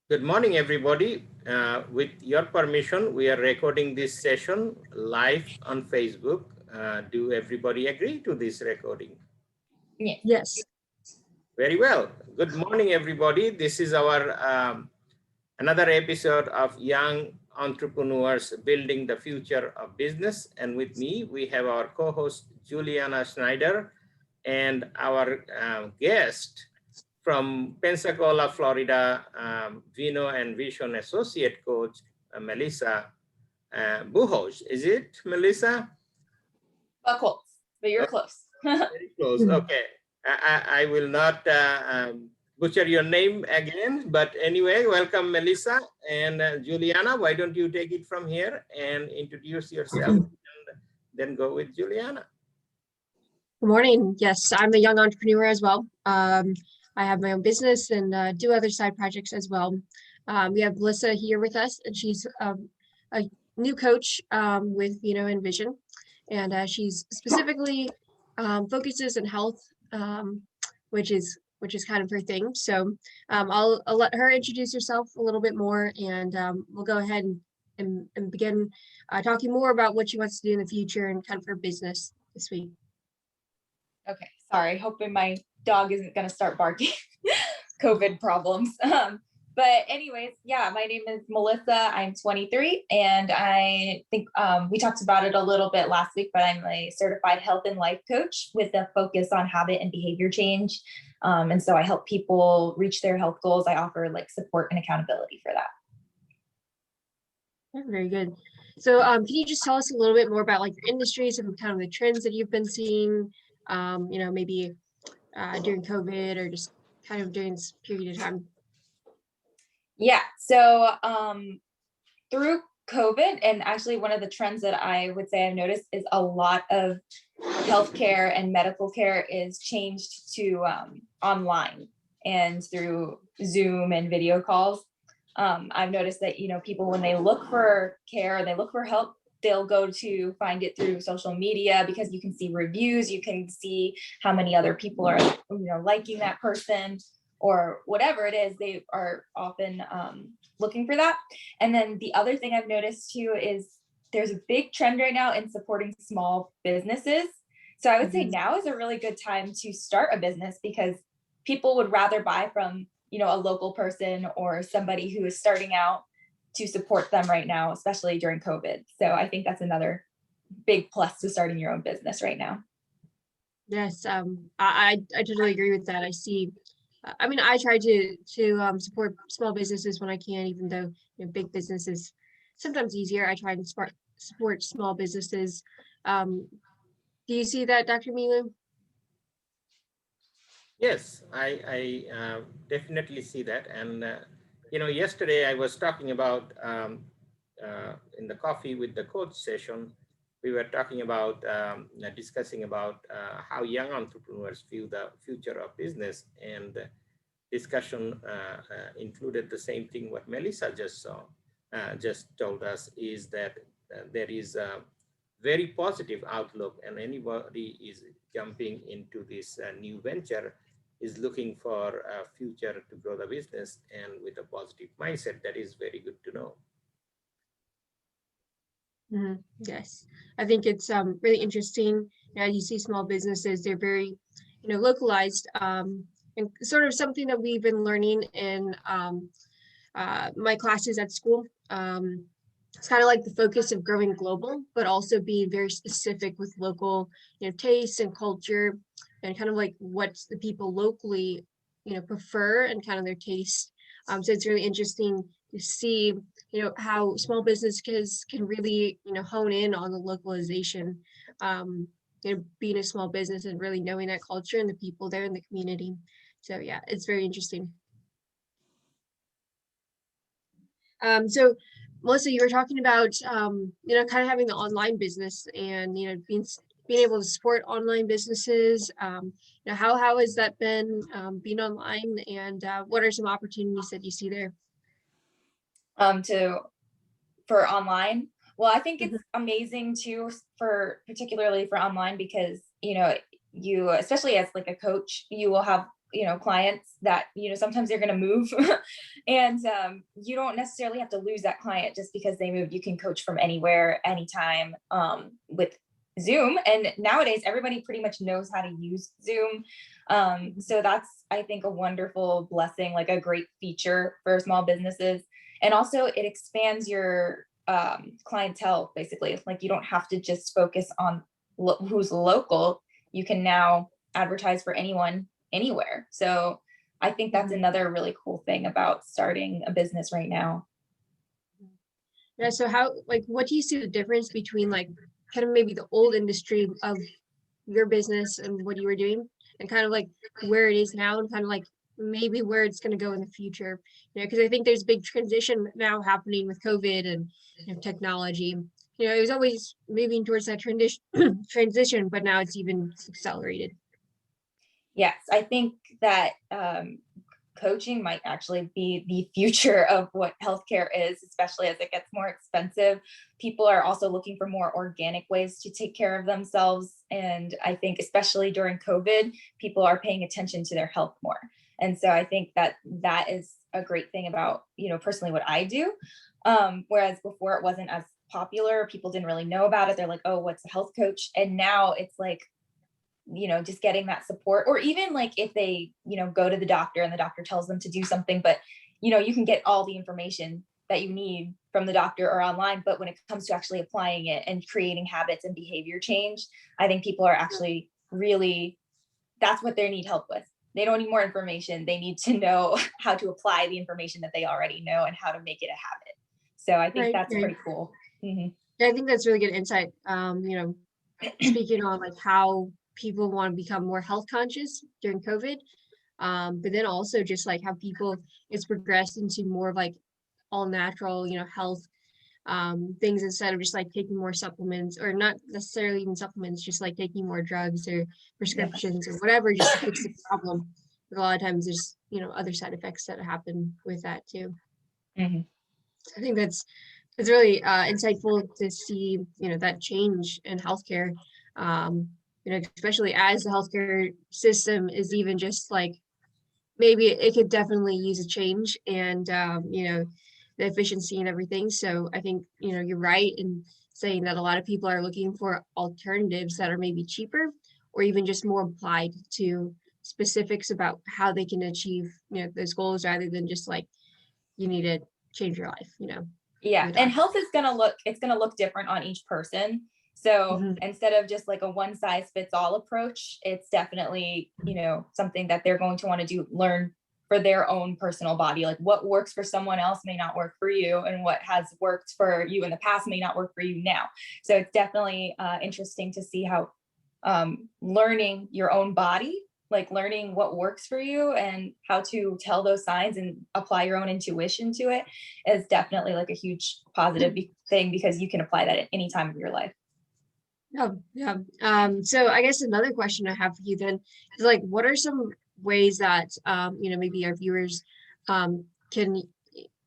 Good morning, everybody. With your permission, we are recording this session live on Facebook. Do everybody agree to this recording? Yes. Very well. Good morning, everybody. This is our another episode of Young Entrepreneurs Building the Future of Business. And with me, we have our co-host, Juliana Schneider, and our guest from Pensacola, Florida, Vino and Vision Associate Coach, Melissa Buhos. Is it, Melissa? Close, but you're close. Very close. Okay. I will not butcher your name again, but anyway, welcome, Melissa and Juliana. Why don't you take it from here and introduce yourself and then go with Juliana. Good morning. Yes, I'm a young entrepreneur as well. I have my own business and do other side projects as well. We have Melissa here with us, and she's a new coach with Vino and Vision, and she's specifically focuses on health, which is kind of her thing. So I'll let her introduce herself a little bit more, and we'll go ahead and begin talking more about what she wants to do in the future and kind of her business this week. Okay, sorry, hoping my dog isn't gonna start barking. COVID problems. But anyways, yeah, my name is Melissa. I'm 23, and I think we talked about it a little bit last week, but I'm a certified health and life coach with a focus on habit and behavior change. And so I help people reach their health goals. I offer like support and accountability for that. Very good. So can you just tell us a little bit more about like your industries and kind of the trends that you've been seeing, maybe during COVID or just kind of during this period of time? Yeah, so through COVID, and actually one of the trends that I would say I've noticed is a lot of healthcare and medical care is changed to online and through Zoom and video calls. I've noticed that, people, when they look for care, they look for help, they'll go to find it through social media because you can see reviews, you can see how many other people are, liking that person or whatever it is. They are often looking for that. And then the other thing I've noticed too is there's a big trend right now in supporting small businesses. So I would say now is a really good time to start a business because people would rather buy from, a local person or somebody who is starting out to support them right now, especially during COVID. So I think that's another big plus to starting your own business right now. Yes, I totally agree with that. I see. I try to support small businesses when I can, even though big business is sometimes easier. I try to support small businesses. Do you see that, Dr. Milu? Yes, I definitely see that. And, yesterday I was talking about in the coffee with the coach session, we were talking about discussing about how young entrepreneurs view the future of business, and the discussion included the same thing what Melissa just told us, is that there is a very positive outlook, and anybody is jumping into this new venture is looking for a future to grow the business and with a positive mindset. That is very good to know. Yes, I think it's really interesting. You see small businesses, they're very, localized, and sort of something that we've been learning in my classes at school. It's kind of like the focus of growing global, but also being very specific with local, tastes and culture, and kind of like what the people locally, prefer and kind of their taste. So it's really interesting to see, how small businesses can really, hone in on the localization, being a small business and really knowing that culture and the people there in the community. So yeah, it's very interesting. So Melissa, you were talking about, kind of having the online business and, being able to support online businesses. How has that been being online, and what are some opportunities that you see there? For online, well, I think it's amazing too, particularly for online, because you especially as like a coach, you will have clients that, sometimes they're going to move and you don't necessarily have to lose that client just because they moved. You can coach from anywhere, anytime, with Zoom. And nowadays everybody pretty much knows how to use Zoom. So that's, I think, a wonderful blessing, like a great feature for small businesses. And also it expands your clientele, basically. Like you don't have to just focus on who's local. You can now advertise for anyone, anywhere. So I think that's another really cool thing about starting a business right now. Yeah. So how, like, what do you see the difference between like kind of maybe the old industry of your business and what you were doing and kind of like where it is now and kind of like maybe where it's going to go in the future? Because I think there's a big transition now happening with COVID and technology. It was always moving towards that transition, but now it's even accelerated. Yes, I think that coaching might actually be the future of what healthcare is, especially as it gets more expensive. People are also looking for more organic ways to take care of themselves. And I think especially during COVID, people are paying attention to their health more. And so I think that that is a great thing about, personally what I do. Whereas before it wasn't as popular, people didn't really know about it. They're like, oh, what's a health coach? And now it's like, just getting that support, or even like if they, go to the doctor and the doctor tells them to do something, but, you can get all the information that you need from the doctor or online. But when it comes to actually applying it and creating habits and behavior change, I think people are actually really, that's what they need help with. They don't need more information. They need to know how to apply the information that they already know and how to make it a habit. So I think that's Right. pretty cool. Mm-hmm. Yeah, I think that's really good insight. Speaking on like how people want to become more health conscious during COVID, but then also just like how people it's progressed into more of like all natural, health things instead of just like taking more supplements or not necessarily even supplements, just like taking more drugs or Yes. prescriptions or whatever just to fix the problem. But a lot of times there's other side effects that happen with that too. Mm-hmm. I think it's really insightful to see that change in healthcare, especially as the healthcare system is even just like maybe it could definitely use a change and the efficiency and everything. So I think you're right in saying that a lot of people are looking for alternatives that are maybe cheaper or even just more applied to specifics about how they can achieve those goals rather than just like you need to change your life Yeah, with a and doctor. health is it's gonna look different on each person. So Mhm. instead of just like a one size fits all approach, it's definitely, something that they're going to want to learn for their own personal body. Like what works for someone else may not work for you, and what has worked for you in the past may not work for you now. So it's definitely interesting to see how learning your own body, like learning what works for you and how to tell those signs and apply your own intuition to it, is definitely like a huge positive thing, because you can apply that at any time of your life. Yeah, yeah. So I guess another question I have for you then is like, what are some ways that maybe our viewers can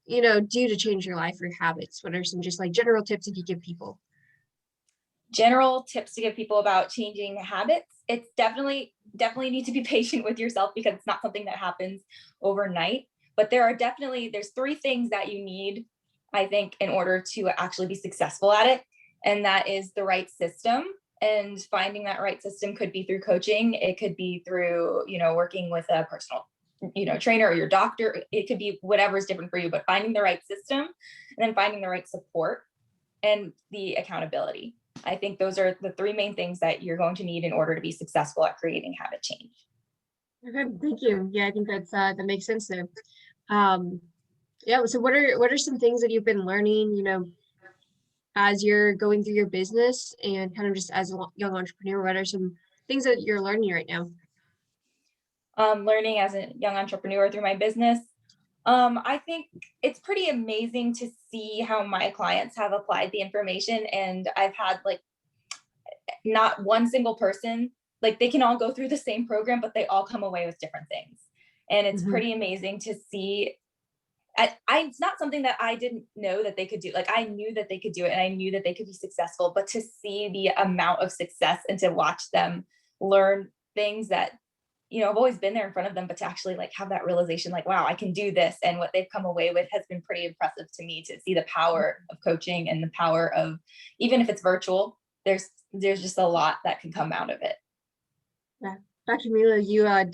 do to change your life or habits? What are some just like general tips that you give people? General tips to give people about changing habits: it's definitely need to be patient with yourself, because it's not something that happens overnight. But there's three things that you need, I think, in order to actually be successful at it. And that is the right system. And finding that right system could be through coaching. It could be through, working with a personal, trainer or your doctor. It could be whatever is different for you, but finding the right system and then finding the right support and the accountability. I think those are the three main things that you're going to need in order to be successful at creating habit change. Okay, thank you. Yeah, I think that makes sense there. Um, yeah. So what are some things that you've been learning, as you're going through your business and kind of just as a young entrepreneur? What are some things that you're learning right now? Learning as a young entrepreneur through my business, I think it's pretty amazing to see how my clients have applied the information. And I've had like not one single person, like they can all go through the same program, but they all come away with different things. And it's Mhm. pretty amazing to see. It's not something that I didn't know that they could do. Like I knew that they could do it and I knew that they could be successful, but to see the amount of success and to watch them learn things that I've always been there in front of them, but to actually like have that realization, like, wow, I can do this. And what they've come away with has been pretty impressive to me, to see the power of coaching and the power of, even if it's virtual, there's just a lot that can come out of it. Yeah. Dr. Mila, you have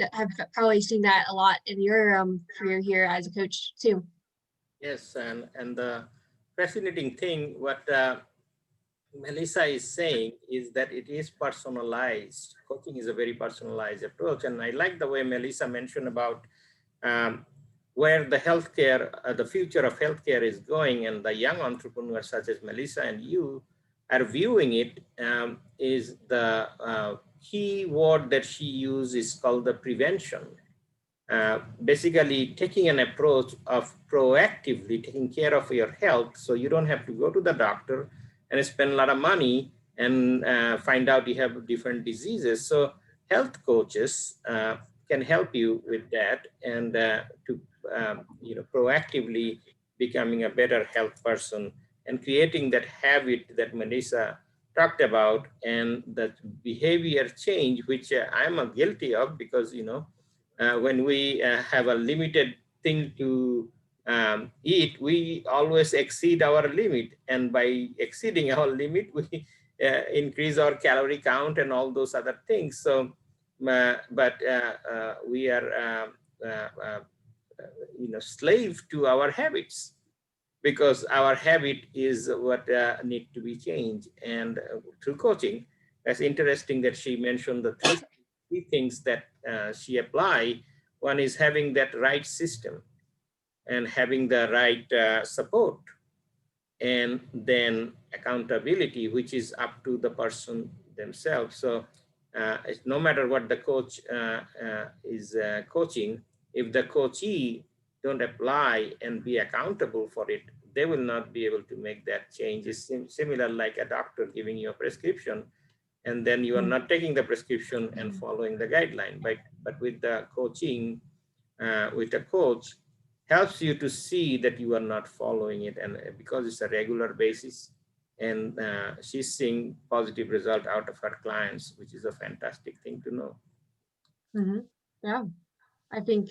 probably seen that a lot in your career here as a coach too. Yes, and the fascinating thing what Melissa is saying is that it is personalized. Coaching is a very personalized approach, and I like the way Melissa mentioned about um, where the healthcare, the future of healthcare is going, and the young entrepreneurs such as Melissa and you are viewing it, is the key word that she used is called the prevention. Basically taking an approach of proactively taking care of your health, so you don't have to go to the doctor and spend a lot of money and find out you have different diseases. So health coaches can help you with that, and to proactively becoming a better health person and creating that habit that Melissa talked about, and that behavior change, which I'm guilty of, because when we have a limited thing to eat, we always exceed our limit. And by exceeding our limit, we increase our calorie count and all those other things. So, but we are, slave to our habits, because our habit is what need to be changed. And through coaching, that's interesting that she mentioned the three things that she apply. One is having that right system and having the right support, and then accountability, which is up to the person themselves. So no matter what the coach is coaching, if the coachee don't apply and be accountable for it, they will not be able to make that change. It's similar like a doctor giving you a prescription, and then you are not taking the prescription and following the guideline. But with the coaching, with a coach, helps you to see that you are not following it, and because it's a regular basis, and she's seeing positive result out of her clients, which is a fantastic thing to know. Mm-hmm. Yeah, I think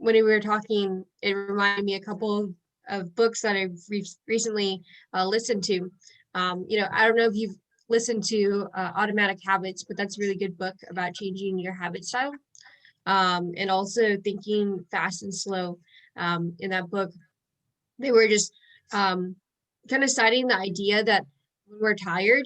when we were talking, it reminded me a couple of books that I've recently listened to. I don't know if you've listened to Automatic Habits, but that's a really good book about changing your habit style, and also Thinking Fast and Slow. In that book, they were just um, kind of citing the idea that when we're tired,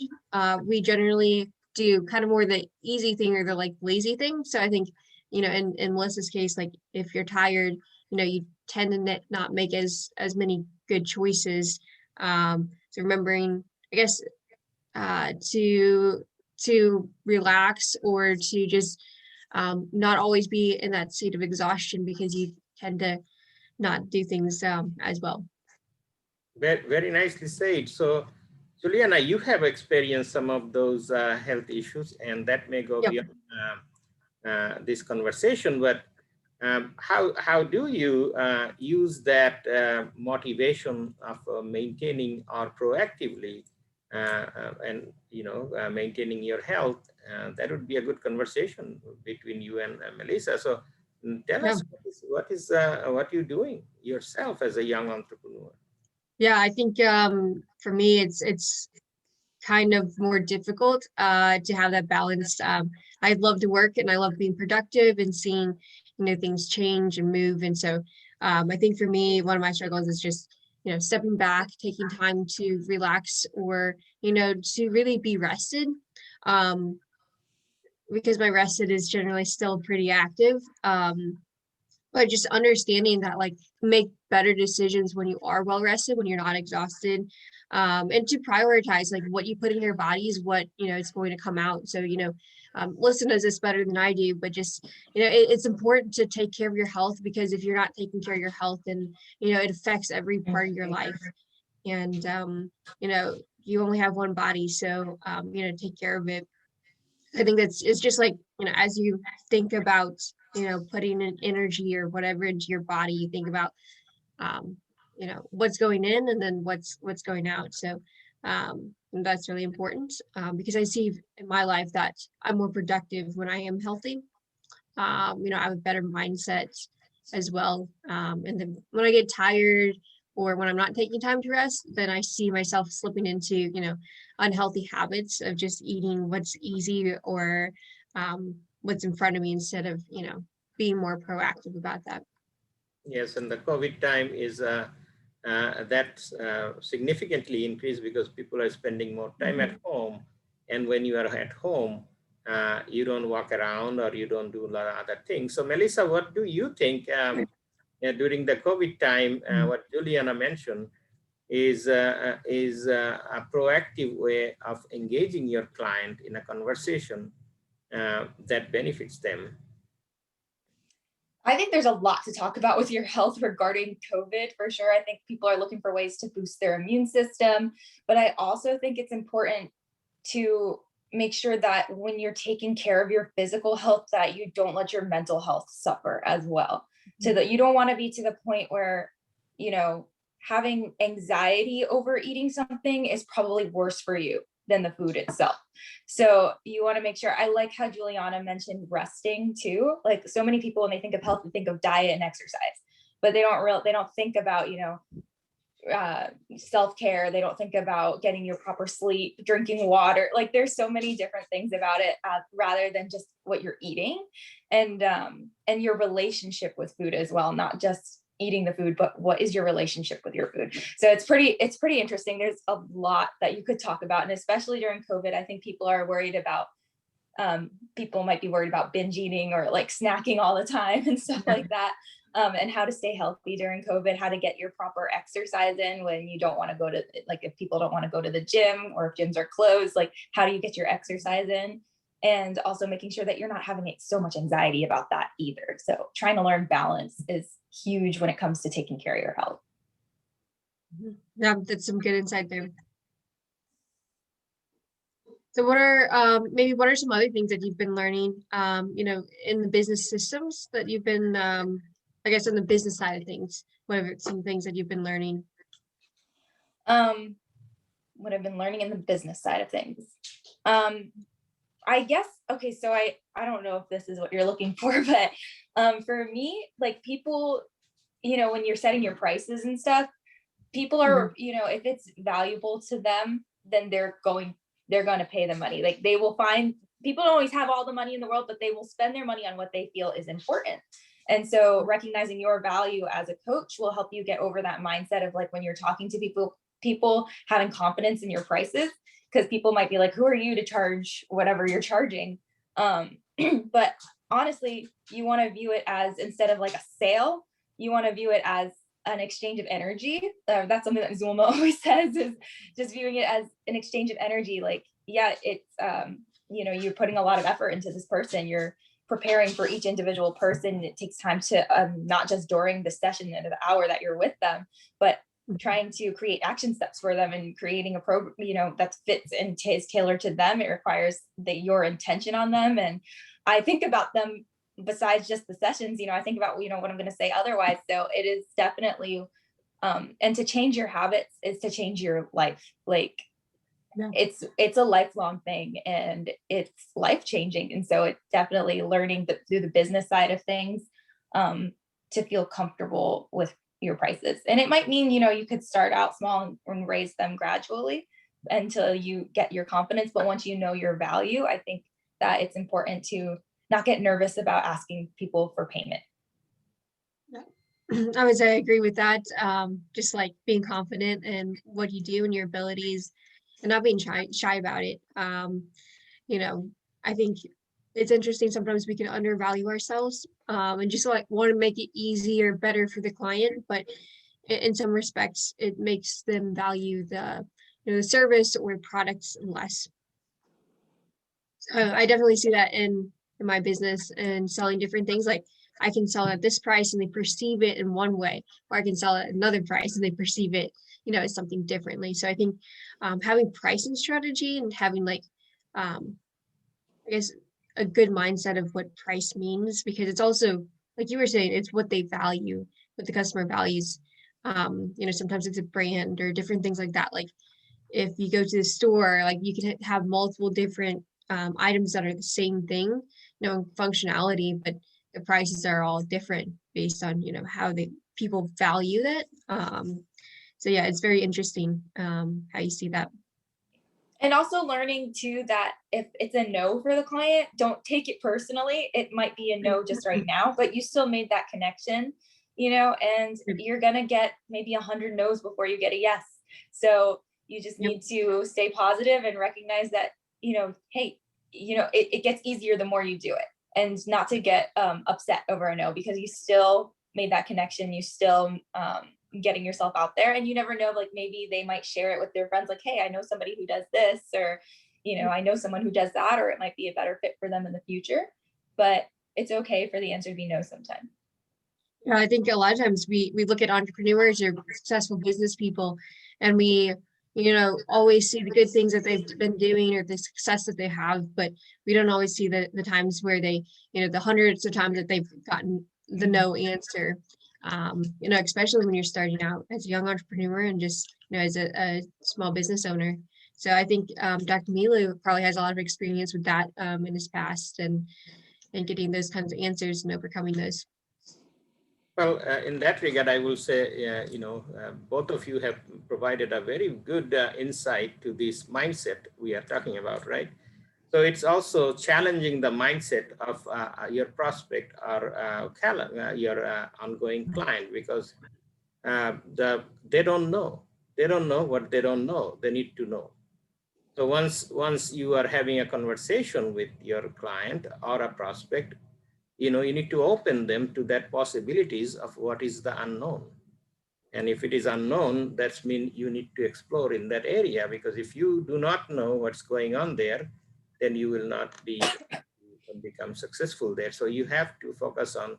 we generally do kind of more the easy thing or the like lazy thing. So I think, in Melissa's case, like if you're tired, you tend to not make as many good choices. So remembering, I guess, to relax, or to just not always be in that state of exhaustion, because you tend to not do things as well. Very, very nicely said. So, Juliana, you have experienced some of those health issues, and that may go Yep. beyond this conversation. But how do you use that motivation of maintaining or proactively and maintaining your health? That would be a good conversation between you and Melissa. So, tell Yeah. us what you're doing yourself as a young entrepreneur. Yeah, I think for me it's kind of more difficult to have that balance. I love to work and I love being productive and seeing, things change and move. And so I think for me, one of my struggles is just, stepping back, taking time to relax, or, to really be rested. Um, because my rested is generally still pretty active. But just understanding that, like, make better decisions when you are well rested, when you're not exhausted, and to prioritize, like, what you put in your body is what, it's going to come out. So, Melissa knows this better than I do, but just, it's important to take care of your health, because if you're not taking care of your health, then, it affects every part of your life. And, you only have one body, so, take care of it. I think it's just like, as you think about, putting in energy or whatever into your body, you think about, um, what's going in, and then what's going out. So and that's really important, because I see in my life that I'm more productive when I am healthy. I have a better mindset as well. And then when I get tired or when I'm not taking time to rest, then I see myself slipping into, unhealthy habits of just eating what's easy or what's in front of me instead of, being more proactive about that. Yes, and the COVID time is that significantly increased because people are spending more time at home. And when you are at home, you don't walk around or you don't do a lot of other things. So, Melissa, what do you think during the COVID time? What Juliana mentioned is a proactive way of engaging your client in a conversation that benefits them. I think there's a lot to talk about with your health regarding COVID for sure. I think people are looking for ways to boost their immune system, but I also think it's important to make sure that when you're taking care of your physical health, that you don't let your mental health suffer as well. So that you don't want to be to the point where, you know, having anxiety over eating something is probably worse for you than the food itself. So you want to make sure. I like how Juliana mentioned resting too. Like so many people when they think of health, they think of diet and exercise, but they don't think about, self-care. They don't think about getting your proper sleep, drinking water. Like there's so many different things about it rather than just what you're eating and your relationship with food as well, not just eating the food, but what is your relationship with your food. So it's pretty interesting. There's a lot that you could talk about, and especially during COVID, I think people are worried about people might be worried about binge eating or like snacking all the time and stuff like that. And how to stay healthy during COVID, how to get your proper exercise in when you don't want to go to, like if people don't want to go to the gym or if gyms are closed, like how do you get your exercise in? And also making sure that you're not having so much anxiety about that either. So trying to learn balance is huge when it comes to taking care of your health. Yeah, that's some good insight there. So what are some other things that you've been learning, in the business systems that you've been, I guess on the business side of things, what are some things that you've been learning? What I've been learning in the business side of things. I guess, okay, so I don't know if this is what you're looking for, but for me, like people, when you're setting your prices and stuff, people are, if it's valuable to them, then they're going to pay the money. Like they will find, people don't always have all the money in the world, but they will spend their money on what they feel is important. And so recognizing your value as a coach will help you get over that mindset of like when you're talking to people having confidence in your prices, because people might be like, who are you to charge whatever you're charging? But honestly, you want to view it as, instead of like a sale, you want to view it as an exchange of energy. That's something that Zulma always says, is just viewing it as an exchange of energy. Like, yeah, it's, you're putting a lot of effort into this person. You're preparing for each individual person. It takes time to not just during the session and the hour that you're with them, but trying to create action steps for them and creating a program, that fits and is tailored to them. It requires your intention on them. And I think about them besides just the sessions, I think about, what I'm going to say otherwise. So it is definitely, and to change your habits is to change your life. Like it's a lifelong thing and it's life-changing. And so it's definitely learning through the business side of things, to feel comfortable with your prices. And it might mean, you could start out small and raise them gradually until you get your confidence. But once you know your value, I think that it's important to not get nervous about asking people for payment. I would say I agree with that. Just like being confident in what you do and your abilities and not being shy about it. I think it's interesting. Sometimes we can undervalue ourselves, and just like want to make it easier, better for the client. But in some respects, it makes them value the service or products less. I definitely see that in my business and selling different things. Like I can sell at this price and they perceive it in one way, or I can sell at another price and they perceive it, as something differently. So I think having pricing strategy and having I guess a good mindset of what price means, because it's also, like you were saying, it's what they value, what the customer values. Sometimes it's a brand or different things like that. Like if you go to the store, like you can have multiple different items that are the same thing, functionality, but the prices are all different based on, how people value that. So yeah, it's very interesting how you see that. And also learning too that if it's a no for the client, don't take it personally. It might be a no just right now, but you still made that connection, and you're gonna get maybe 100 no's before you get a yes. So you just Yep. need to stay positive and recognize that, hey, it gets easier the more you do it, and not to get upset over a no, because you still made that connection. You still getting yourself out there, and you never know, like maybe they might share it with their friends, like, hey, I know somebody who does this, or I know someone who does that, or it might be a better fit for them in the future. But it's okay for the answer to be no sometimes. Yeah, I think a lot of times we look at entrepreneurs or successful business people, and we always see the good things that they've been doing or the success that they have, but we don't always see the times where they, the hundreds of times that they've gotten the no answer. Especially when you're starting out as a young entrepreneur and just as a small business owner. So I think Dr. Milu probably has a lot of experience with that in his past, and getting those kinds of answers and overcoming those. Well, in that regard, I will say, both of you have provided a very good insight to this mindset we are talking about, right? So it's also challenging the mindset of your prospect or your ongoing client, because they don't know. They don't know what they don't know. They need to know. So once you are having a conversation with your client or a prospect, you need to open them to that possibilities of what is the unknown. And if it is unknown, that's mean you need to explore in that area, because if you do not know what's going on there, then you will not become successful there. So you have to focus on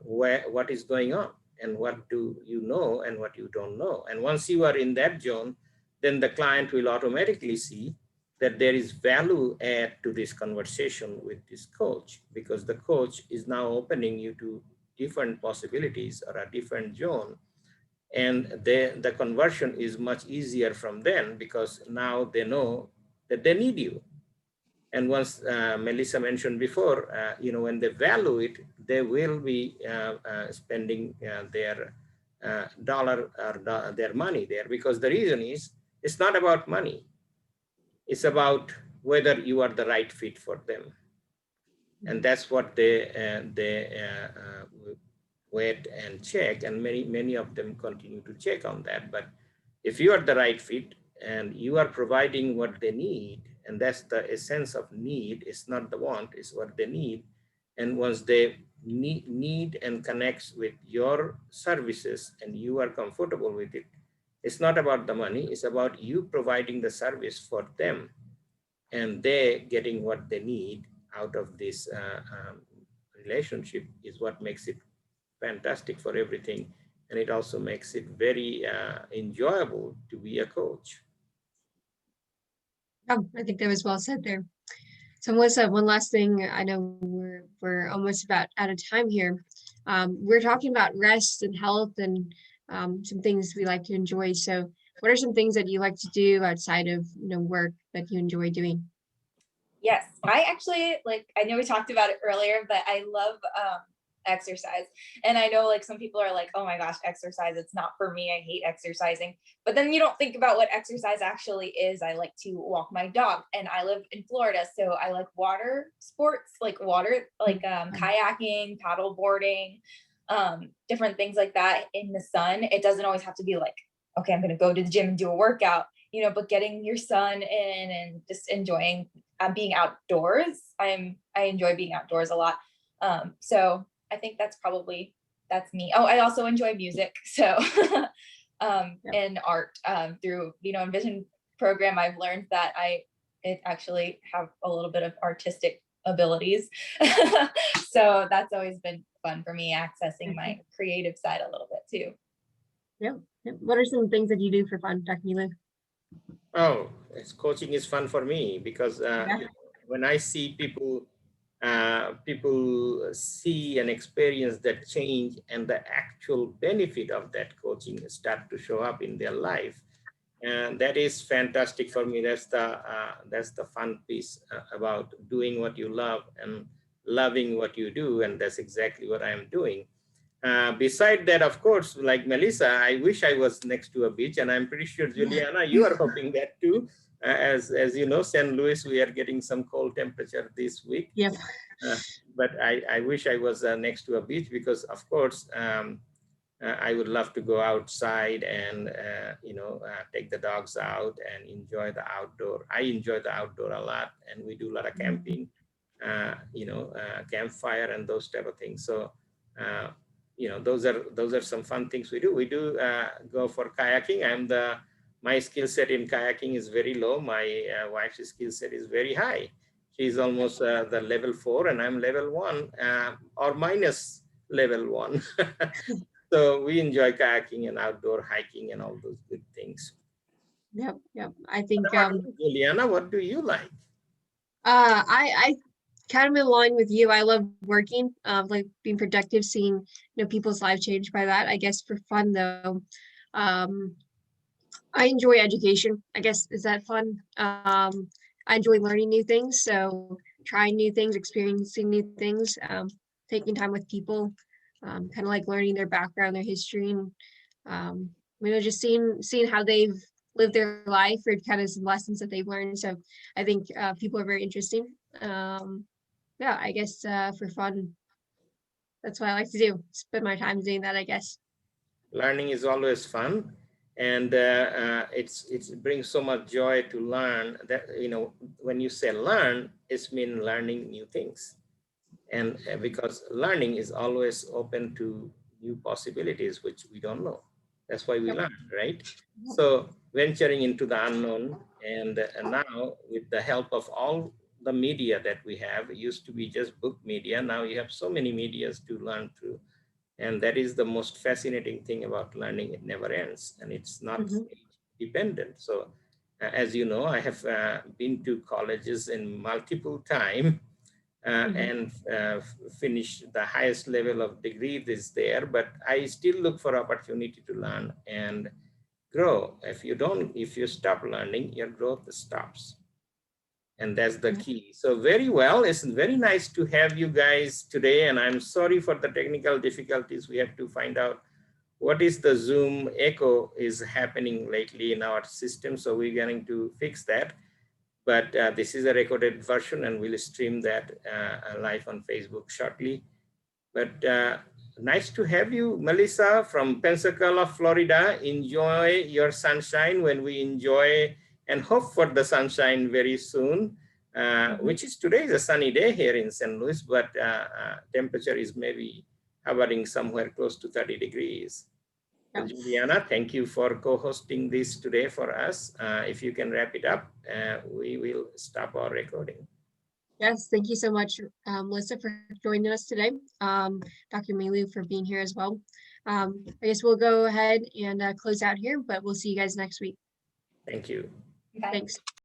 what is going on and what do you know and what you don't know. And once you are in that zone, then the client will automatically see that there is value add to this conversation with this coach, because the coach is now opening you to different possibilities or a different zone. And the conversion is much easier from then, because now they know that they need you. And once Melissa mentioned before, when they value it, they will be spending their dollar or their money there, because the reason is it's not about money. It's about whether you are the right fit for them. And that's what they wait and check, and many of them continue to check on that. But if you are the right fit and you are providing what they need, and that's the essence of need, it's not the want, it's what they need. And once they need and connects with your services and you are comfortable with it, it's not about the money, it's about you providing the service for them and they getting what they need out of this relationship, is what makes it fantastic for everything. And it also makes it very enjoyable to be a coach. Oh, I think that was well said there. So Melissa, one last thing. I know we're almost about out of time here. We're talking about rest and health and some things we like to enjoy. So what are some things that you like to do outside of work that you enjoy doing? Yes, I actually, like, I know we talked about it earlier, but I love exercise. And I know, like, some people are like, oh my gosh, exercise, it's not for me. I hate exercising. But then you don't think about what exercise actually is. I like to walk my dog, and I live in Florida, so I like water sports, like kayaking, paddle boarding, different things like that in the sun. It doesn't always have to be like, okay, I'm going to go to the gym and do a workout, but getting your sun in and just enjoying being outdoors. I enjoy being outdoors a lot. So I think that's me. Oh, I also enjoy music. So and art through Envision program, I've learned that I actually have a little bit of artistic abilities. So that's always been fun for me, accessing my creative side a little bit too. Yeah. What are some things that you do for fun, Dr. Milu? Oh, coaching is fun for me, because when I see people see and experience that change, and the actual benefit of that coaching start to show up in their life, and that is fantastic for me. That's the fun piece about doing what you love, and loving what you do, and that's exactly what I am doing. Beside that, of course, like Melissa, I wish I was next to a beach, and I'm pretty sure, Juliana, you are hoping that too. As you know, St. Louis, we are getting some cold temperature this week. Yep. Uh, but I wish I was next to a beach, because, of course, I would love to go outside and take the dogs out and enjoy the outdoor. I enjoy the outdoor a lot, and we do a lot of camping, campfire and those type of things. So uh, those are some fun things we do. We do go for kayaking. My skill set in kayaking is very low. My wife's skill set is very high. She's almost the level 4, and I'm level 1, or minus level 1. So we enjoy kayaking and outdoor hiking and all those good things. Yep. Yep. I What think about you, Juliana? What do you like? I kind of in line with you. I love working, like being productive, seeing people's lives change by that. I guess for fun though, um, I enjoy education. I guess is that fun? I enjoy learning new things, so trying new things, experiencing new things, taking time with people, kind of like learning their background, their history, and just seeing how they've lived their life or kind of some lessons that they've learned. So I think people are very interesting. Yeah, I guess for fun, that's what I like to do. Spend my time doing that, I guess. Learning is always fun, and it brings so much joy to learn. That when you say learn, it's mean learning new things, and because learning is always open to new possibilities which we don't know. That's why we Yep. learn, right? Yep. So venturing into the unknown, and now with the help of all the media that we have, it used to be just book media. Now you have so many medias to learn through, and that is the most fascinating thing about learning. It never ends, and it's not Mhm. age dependent. So as you know, I have been to colleges in multiple time, Mhm. and finish the highest level of degree is there, but I still look for opportunity to learn and grow. If you stop learning, your growth stops, and that's the Yep. key. So very well, it's very nice to have you guys today, and I'm sorry for the technical difficulties. We have to find out what is the Zoom echo is happening lately in our system, so we're going to fix that. But this is a recorded version, and we'll stream that live on Facebook shortly. But nice to have you, Melissa, from Pensacola, Florida. Enjoy your sunshine when we enjoy and hope for the sunshine very soon, Mhm. which is today is a sunny day here in St. Louis, but temperature is maybe hovering somewhere close to 30 degrees. So Yep. Juliana, thank you for co-hosting this today for us. If you can wrap it up, we will stop our recording. Yes, thank you so much, Melissa, for joining us today. Dr. Milu for being here as well. I guess we'll go ahead and close out here, but we'll see you guys next week. Thank you. Bye. Thanks.